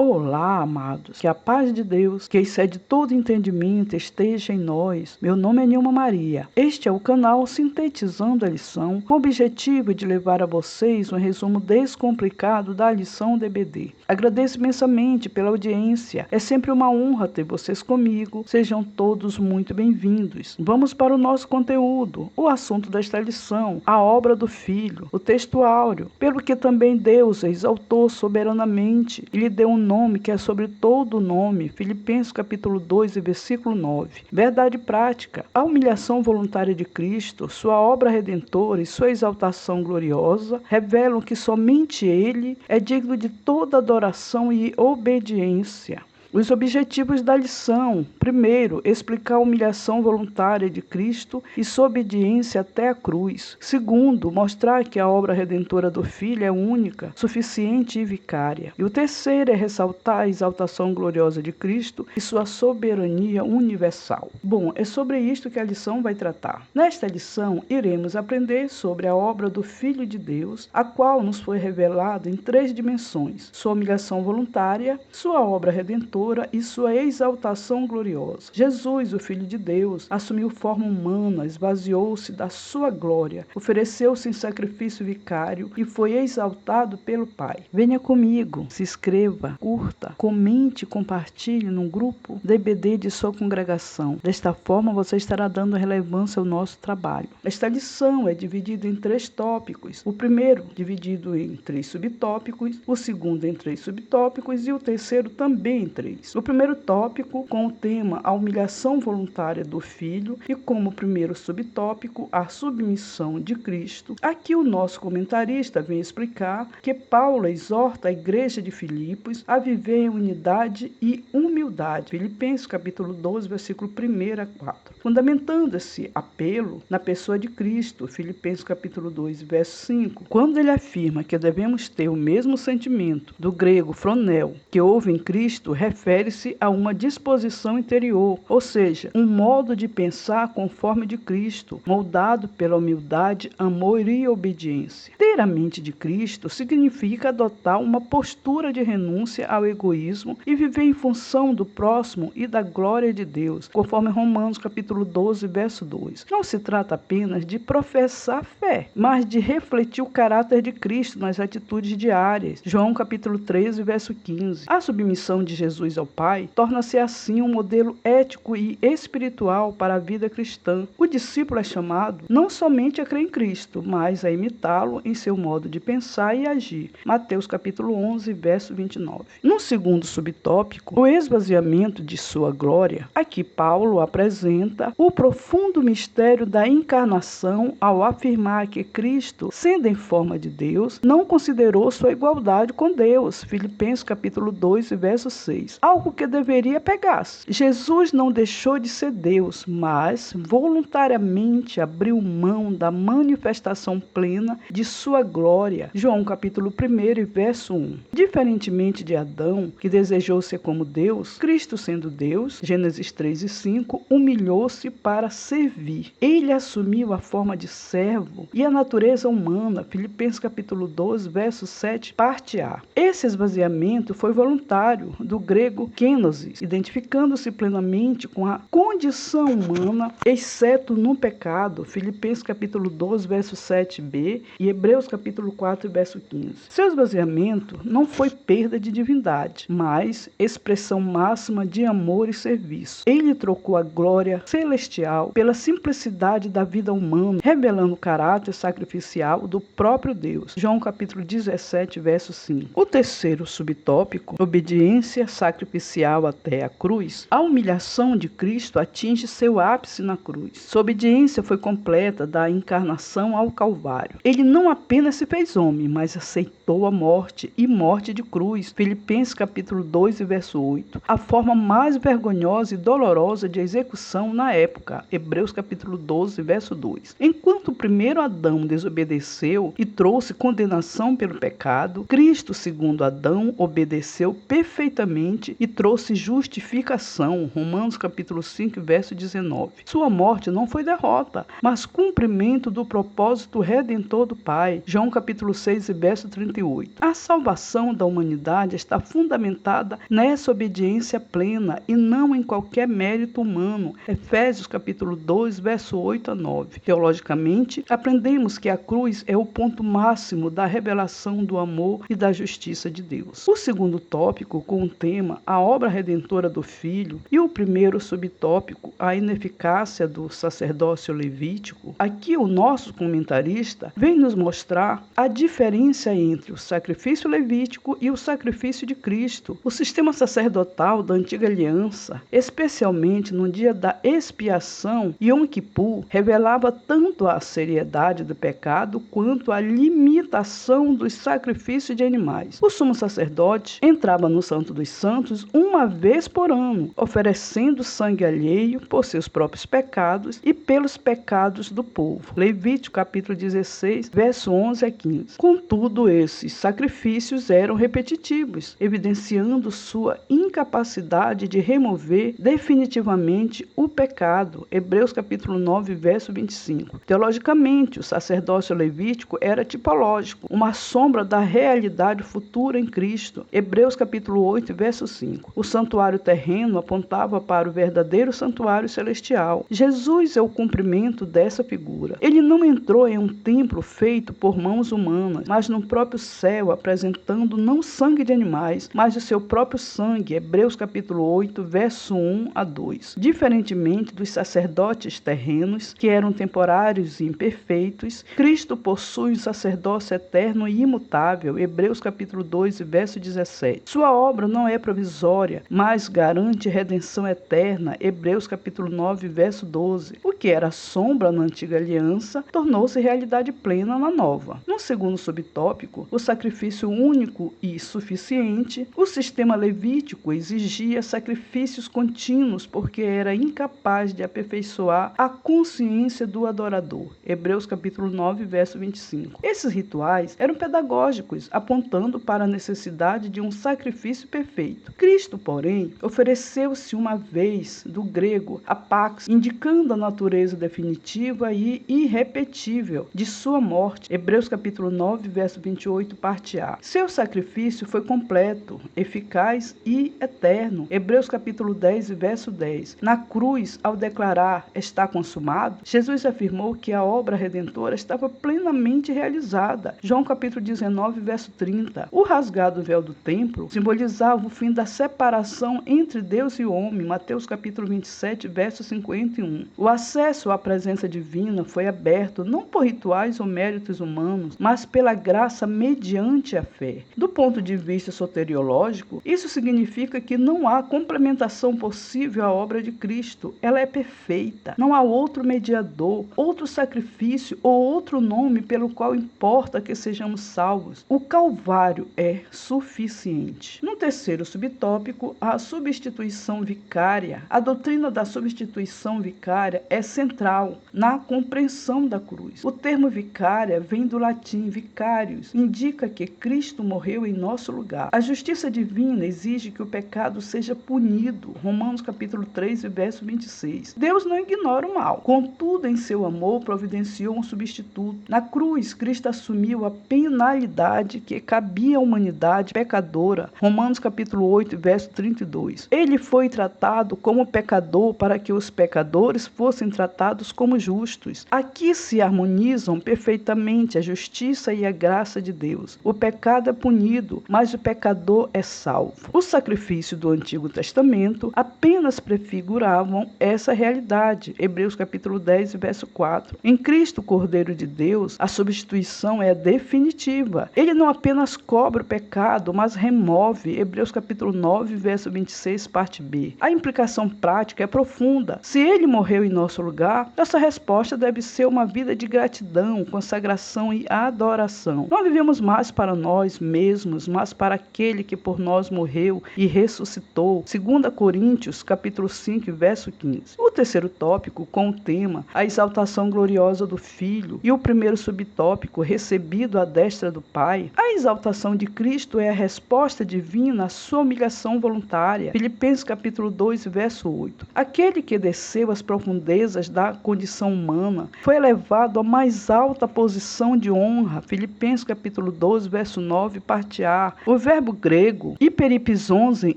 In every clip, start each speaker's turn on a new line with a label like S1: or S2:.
S1: Olá, amados, que a paz de Deus, que excede todo entendimento, esteja em nós. Meu nome é Nilma Maria. Este é o canal Sintetizando a Lição, com o objetivo de levar a vocês um resumo descomplicado da lição DBD. Agradeço imensamente pela audiência, é sempre uma honra ter vocês comigo, sejam todos muito bem-vindos. Vamos para o nosso conteúdo, o assunto desta lição, a obra do Filho, o texto áureo, pelo que também Deus exaltou soberanamente e lhe deu um nome que é sobre todo nome, Filipenses capítulo 2 e versículo 9. Verdade prática, a humilhação voluntária de Cristo, sua obra redentora e sua exaltação gloriosa revelam que somente Ele é digno de toda adoração e obediência. Os objetivos da lição: primeiro, explicar a humilhação voluntária de Cristo e sua obediência até a cruz. Segundo, mostrar que a obra redentora do Filho é única, suficiente e vicária. E o terceiro é ressaltar a exaltação gloriosa de Cristo e sua soberania universal. Bom, é sobre isto que a lição vai tratar. Nesta lição, iremos aprender sobre a obra do Filho de Deus, a qual nos foi revelada em 3 dimensões: sua humilhação voluntária, sua obra redentora e sua exaltação gloriosa. Jesus, o Filho de Deus, assumiu forma humana, esvaziou-se da sua glória, ofereceu-se em sacrifício vicário e foi exaltado pelo Pai. Venha comigo, se inscreva, curta, comente e compartilhe num grupo DBD de sua congregação. Desta forma, você estará dando relevância ao nosso trabalho. Esta lição é dividida em 3 tópicos. O primeiro, dividido em 3 subtópicos, o segundo em 3 subtópicos e o terceiro também em 3. O primeiro tópico, com o tema a humilhação voluntária do Filho, e como primeiro subtópico, a submissão de Cristo. Aqui o nosso comentarista vem explicar que Paulo exorta a igreja de Filipos a viver em unidade e humildade. Filipenses capítulo 12, versículo 1 a 4. Fundamentando esse apelo na pessoa de Cristo, Filipenses capítulo 2, verso 5, quando ele afirma que devemos ter o mesmo sentimento, do grego phronel, que houve em Cristo, refere-se a uma disposição interior, ou seja, um modo de pensar conforme de Cristo, moldado pela humildade, amor e obediência. Ter a mente de Cristo significa adotar uma postura de renúncia ao egoísmo e viver em função do próximo e da glória de Deus, conforme Romanos capítulo 12, verso 2. Não se trata apenas de professar fé, mas de refletir o caráter de Cristo nas atitudes diárias. João capítulo 13, verso 15. A submissão de Jesus ao Pai torna-se assim um modelo ético e espiritual para a vida cristã. O discípulo é chamado não somente a crer em Cristo, mas a imitá-lo em seu modo de pensar e agir. Mateus capítulo 11, verso 29. No segundo subtópico, o esvaziamento de sua glória, aqui Paulo apresenta o profundo mistério da encarnação ao afirmar que Cristo, sendo em forma de Deus, não considerou sua igualdade com Deus. Filipenses capítulo 2, verso 6. Algo que deveria pegar-se. Jesus não deixou de ser Deus, mas voluntariamente abriu mão da manifestação plena de sua glória. João capítulo 1 e verso 1. Diferentemente de Adão, que desejou ser como Deus, Cristo sendo Deus, Gênesis 3 e 5, humilhou-se para servir. Ele assumiu a forma de servo e a natureza humana, Filipenses capítulo 12, verso 7, parte A. Esse esvaziamento foi voluntário, do grego kenosis, identificando-se plenamente com a condição humana, exceto no pecado, Filipenses capítulo 12, verso 7b e Hebreus capítulo 4, verso 15. Seu esvaziamento não foi perda de divindade, mas expressão máxima de amor e serviço. Ele trocou a glória celestial pela simplicidade da vida humana, revelando o caráter sacrificial do próprio Deus. João capítulo 17, verso 5. O terceiro subtópico, obediência sacrificial até a cruz. A humilhação de Cristo atinge seu ápice na cruz. Sua obediência foi completa da encarnação ao Calvário. Ele não apenas se fez homem, mas aceitou a morte e morte de cruz. Filipenses capítulo 2 e verso 8. A forma mais vergonhosa e dolorosa de execução na época. Hebreus capítulo 12, verso 2. Enquanto o primeiro Adão desobedeceu e trouxe condenação pelo pecado, Cristo, segundo Adão, obedeceu perfeitamente morte e trouxe justificação. Romanos capítulo 5, verso 19. Sua morte não foi derrota, mas cumprimento do propósito redentor do Pai. João capítulo 6, verso 38. A salvação da humanidade está fundamentada nessa obediência plena e não em qualquer mérito humano. Efésios capítulo 2, verso 8 a 9. Teologicamente, aprendemos que a cruz é o ponto máximo da revelação do amor e da justiça de Deus. O segundo tópico, com o tema a obra redentora do Filho, e o primeiro subtópico, a ineficácia do sacerdócio levítico, aqui o nosso comentarista vem nos mostrar a diferença entre o sacrifício levítico e o sacrifício de Cristo. O sistema sacerdotal da antiga aliança, especialmente no dia da expiação, Yom Kippur, revelava tanto a seriedade do pecado quanto a limitação dos sacrifícios de animais. O sumo sacerdote entrava no Santo dos Santos uma vez por ano, oferecendo sangue alheio por seus próprios pecados e pelos pecados do povo. Levítico capítulo 16, verso 11 a 15. Contudo, esses sacrifícios eram repetitivos, evidenciando sua incapacidade de remover definitivamente o pecado. Hebreus capítulo 9, verso 25. Teologicamente, o sacerdócio levítico era tipológico, uma sombra da realidade futura em Cristo. Hebreus capítulo 8, verso 5. O santuário terreno apontava para o verdadeiro santuário celestial. Jesus é o cumprimento dessa figura. Ele não entrou em um templo feito por mãos humanas, mas no próprio céu, apresentando não sangue de animais, mas o seu próprio sangue. Hebreus capítulo 8, verso 1 a 2. Diferentemente dos sacerdotes terrenos, que eram temporários e imperfeitos, Cristo possui um sacerdócio eterno e imutável. Hebreus capítulo 2, verso 17. Sua obra não é provisória, mas garante redenção eterna. Hebreus capítulo 9, verso 12. O que era sombra na antiga aliança tornou-se realidade plena na nova. No segundo subtópico, o sacrifício único e suficiente, o sistema levítico exigia sacrifícios contínuos porque era incapaz de aperfeiçoar a consciência do adorador. Hebreus capítulo 9, verso 25. Esses rituais eram pedagógicos, apontando para a necessidade de um sacrifício perfeito. Cristo, porém, ofereceu-se uma vez, do grego apax, indicando a natureza definitiva e irrepetível de sua morte. Hebreus capítulo 9, verso 28, parte A. Seu sacrifício foi completo, eficaz e eterno. Hebreus capítulo 10, verso 10. Na cruz, ao declarar está consumado, Jesus afirmou que a obra redentora estava plenamente realizada. João capítulo 19, verso 30. O rasgado véu do templo simbolizava o fim da separação entre Deus e o homem. Mateus capítulo 27, verso 51. O acesso à presença divina foi aberto não por rituais ou méritos humanos, mas pela graça mediante a fé. Do ponto de vista soteriológico, isso significa que não há complementação possível à obra de Cristo. Ela é perfeita. Não há outro mediador, outro sacrifício ou outro nome pelo qual importa que sejamos salvos. O Calvário é suficiente. No terceiro subtópico, a substituição vicária. A doutrina da substituição vicária é central na compreensão da cruz. O termo vicária vem do latim vicarius, indica que Cristo morreu em nosso lugar. A justiça divina exige que o pecado seja punido. Romanos capítulo 3, verso 26. Deus não ignora o mal. Contudo, em seu amor, providenciou um substituto. Na cruz, Cristo assumiu a penalidade que cabia à humanidade pecadora. Romanos capítulo 8, verso 32. Ele foi tratado como pecador para que os pecadores fossem tratados como justos. Aqui se harmonizam perfeitamente a justiça e a graça de Deus. O pecado é punido, mas o pecador é salvo. Os sacrifícios do Antigo Testamento apenas prefiguravam essa realidade. Hebreus capítulo 10, verso 4. Em Cristo, Cordeiro de Deus, a substituição é definitiva. Ele não apenas cobre o pecado, mas remove. Hebreus capítulo 9, verso 26, parte B. A implicação prática é profunda. Se ele morreu em nosso lugar, nossa resposta deve ser uma vida de gratidão, consagração e adoração. Não vivemos mais para nós mesmos, mas para aquele que por nós morreu e ressuscitou. 2 Coríntios, capítulo 5, verso 15. O terceiro tópico, com o tema a exaltação gloriosa do Filho, e o primeiro subtópico, recebido à destra do Pai. A exaltação de Cristo é a resposta divina à sua humilhação voluntária. Filipenses capítulo 2, verso 8. Aquele que desceu às profundezas da condição humana foi elevado à mais alta posição de honra. Filipenses capítulo 12, verso 9, parte A. O verbo grego hiperipizonze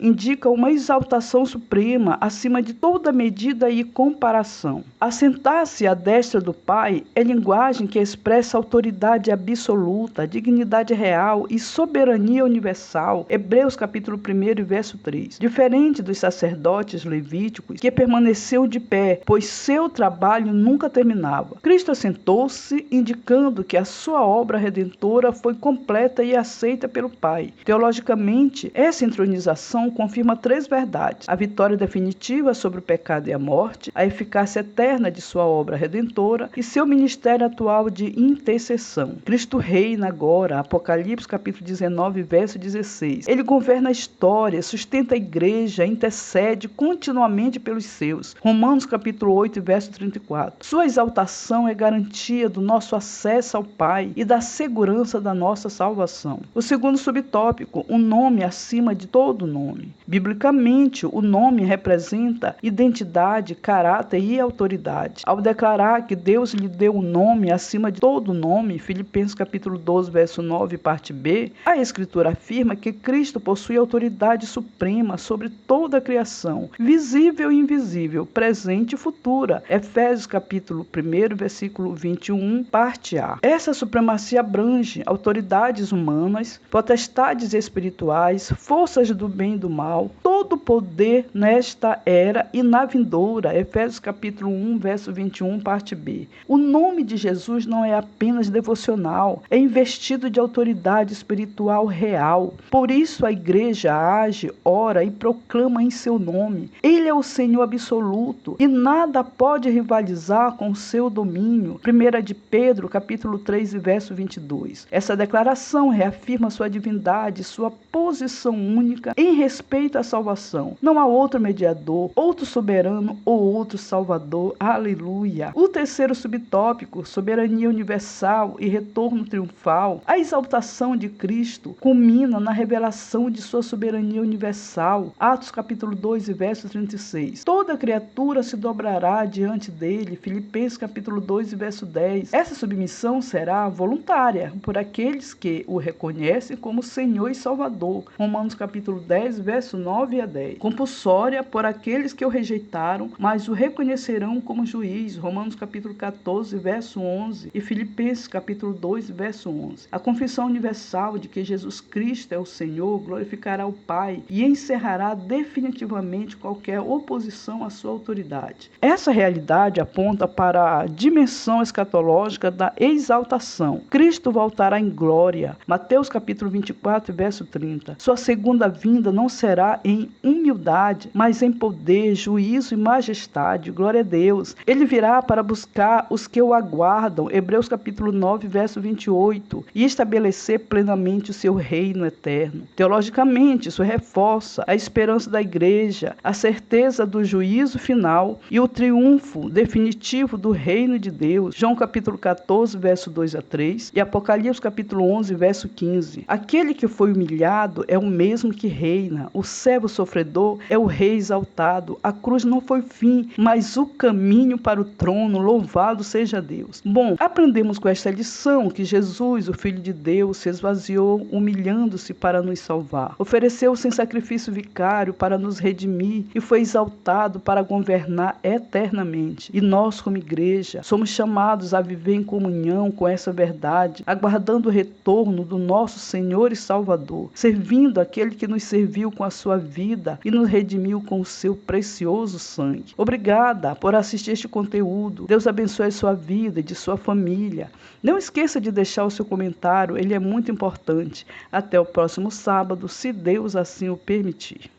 S1: indica uma exaltação suprema acima de toda medida e comparação. Assentar-se à destra do Pai é linguagem que expressa autoridade absoluta, dignidade real e soberania universal. Hebreus capítulo 1, verso 3. Diferente dos sacerdotes levíticos, que permaneceu de pé, pois seu trabalho nunca terminava. Cristo assentou-se, indicando que a sua obra redentora foi completa e aceita pelo Pai. Teologicamente, essa entronização confirma três verdades: a vitória definitiva sobre o pecado e a morte, a eficácia eterna de sua obra redentora e seu ministério atual de intercessão. Cristo reina agora, Apocalipse capítulo 19, verso 16. Ele governa a história, sustenta a igreja, intercede continuamente pelos seus. Romanos capítulo 8, verso 34. Sua exaltação é garantia do nosso acesso ao Pai e da segurança da nossa salvação. O segundo subtópico, um nome acima de todo nome. Biblicamente, o nome representa identidade, caráter e autoridade. Ao declarar que Deus lhe deu um nome acima de todo nome, Filipenses capítulo 12, verso 9, parte B, a Escritura afirma que Cristo possui autoridade suprema sobre toda a criação, visível e invisível, presente e futura. Efésios capítulo 1, versículo 21, parte A. Essa supremacia abrange autoridades humanas, potestades espirituais, forças do bem e do mal, todo poder nesta era e na vindoura. Efésios capítulo 1, verso 21, parte B. O nome de Jesus não é apenas devocional, é investido de autoridade espiritual real. Por isso a igreja age, ora e proclama em seu nome. Ele é o Senhor absoluto e nada pode rivalizar com o seu domínio. 1 de Pedro, capítulo 3, verso 22. Essa declaração reafirma sua divindade, sua posição única em respeito à salvação. Não há outro mediador, outro soberano ou outro salvador. Aleluia! O terceiro subtópico, soberania universal e retorno triunfal. A exaltação de Cristo culmina na revelação de sua soberania universal. Atos capítulo 2, verso 36. Toda criatura se dobrará diante dele. Filipenses capítulo 2, verso 10. Essa submissão será voluntária por aqueles que o reconhecem como Senhor e Salvador. Romanos capítulo 10, verso 9 a 10. Compulsória por aqueles que o rejeitaram, mas o reconhecerão como juiz. Romanos capítulo 14, verso 11 e Filipenses capítulo 2, verso 11. A confissão universal de que Jesus Cristo é o Senhor glorificará o Pai e encerrará definitivamente qualquer oposição à sua autoridade. Essa realidade aponta para a dimensão escatológica da exaltação. Cristo voltará em glória. Mateus capítulo 24, verso 30. Sua segunda vinda não será em humildade, mas em poder, juízo e majestade. Glória a Deus. Ele virá para buscar os que o aguardam. Hebreus capítulo 9, verso 28. E estabelecer plenamente o seu reino eterno. Teologicamente, isso reforça a esperança da igreja, a certeza do juízo final e o triunfo definitivo do reino de Deus. João capítulo 14, verso 2 a 3 e Apocalipse capítulo 11, verso 15. Aquele que foi humilhado é o mesmo que reina. O servo sofredor é o rei exaltado. A cruz não foi fim, mas o caminho para o trono. Louvado seja Deus. Bom, aprendemos com esta lição que Jesus, o Filho de Deus, se esvaziou humilhando-se para nos salvar. Ofereceu-se em sacrifício vicário para nos redimir e foi exaltado para governar eternamente. E nós, como igreja, somos chamados a viver em comunhão com essa verdade, aguardando o retorno do nosso Senhor e Salvador, servindo aquele que nos serviu com a sua vida e nos redimiu com o seu precioso sangue. Obrigada por assistir este conteúdo. Deus abençoe a sua vida e de sua família. Não esqueça de deixar o seu comentário, ele é muito importante. Até o próximo sábado, se Deus assim o permitir.